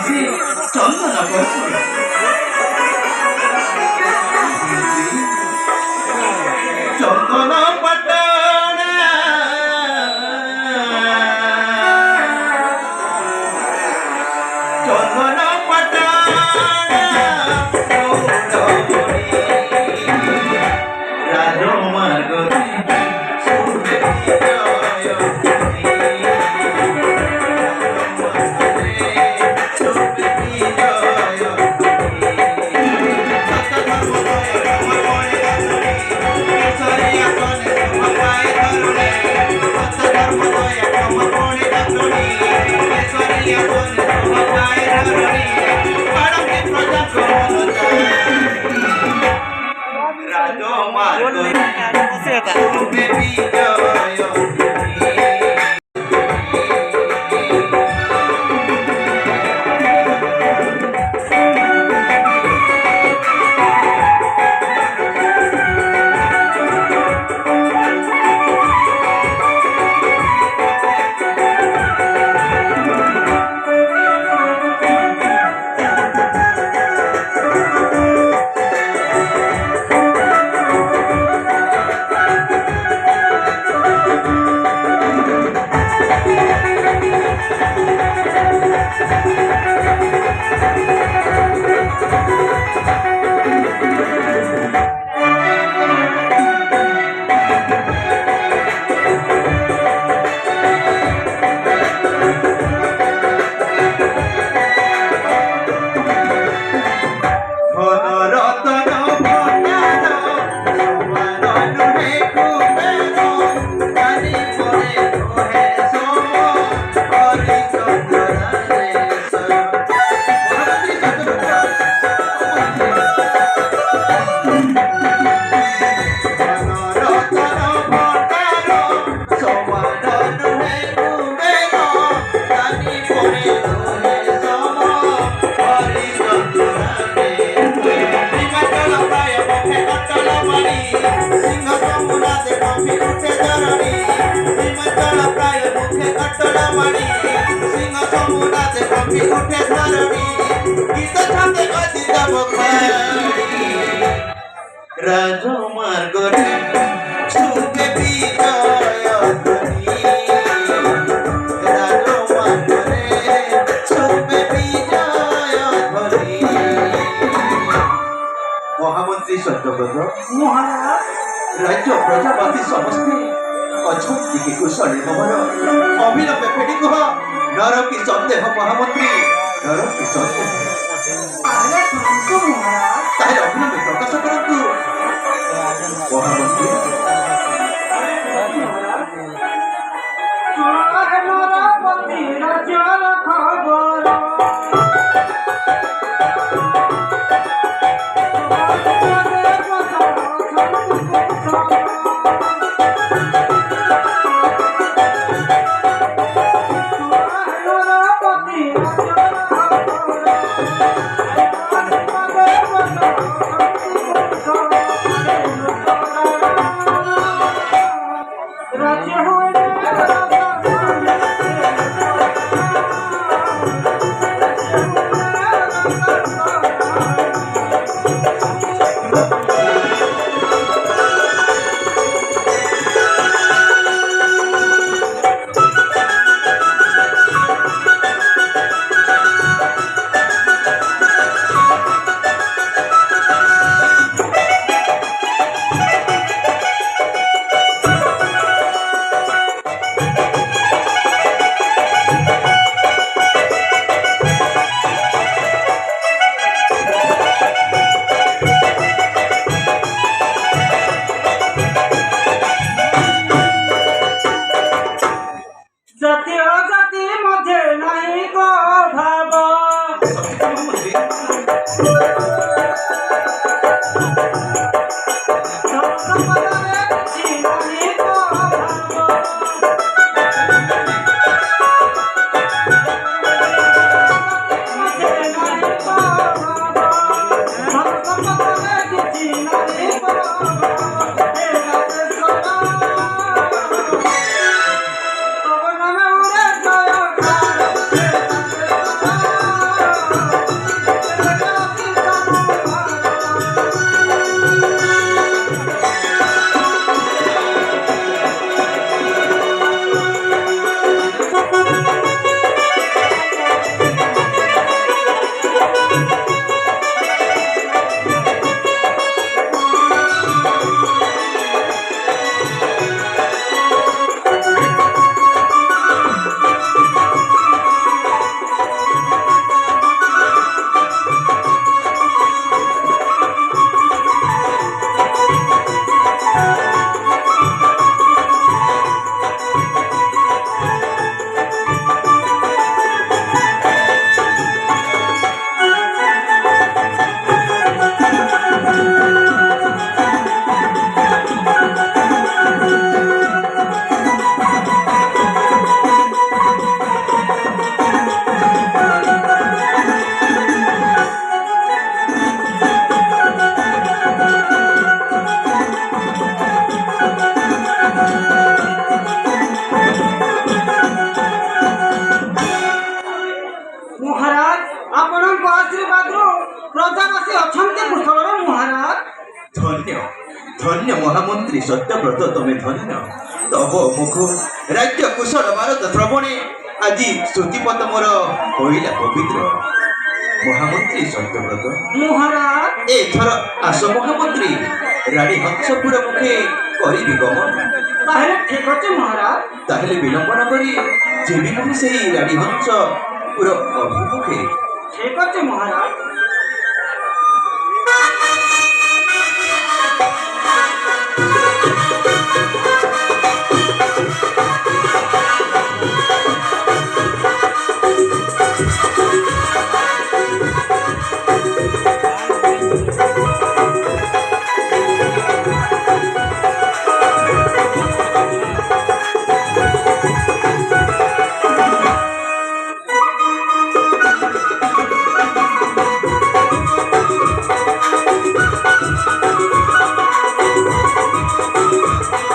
ବସି ଚନ୍ଦନ କର୍ପୂର ଚନ୍ଦନ ପଟଣା ଚନ୍ଦନ ପଟଣା ରାଜମାର୍ଗରେ ଶୁଭେ রাজমার্গরে শুভে বিজয় ধ্বনি রাজমার্গরে শুভে বিজয় ধ্বনি মহামন্ত্রী সত্যব্রত মহারাজ রাজ্য প্রজাপতি সমস্তে অଛନ୍ତି কি কুশলী মোহর অবিলম্বে ফেটি কুহ নর কি সন্দেহ মহামন্ত্রী নর কি সন্দেহ তাহলে শান্ত মহারাজ তাহলে অবিলম্বে প্রকাশ করন্তু মহামন্ত্রী নরপতি রাজ্যর খবর ধন্য মহামন্ত্রী সত্যব্রত তুমি ধন্য তব মুখ রাজ্য কুশল ভারত শ্রবণে আজি শ্রুতিপথ মোর হইলা পবিত্র মহামন্ত্রী সত্যব্রত মহারাজ এথর আস মহামন্ত্রী রানী হংসপুর মুখে করিবি গমন তাহলে ঠিক আছে মহারাজ তাহলে বিলম্বন করি যেবি মুখ সেই রানী হংস পুর অভিমুখে ঠিক আছে মহারাজ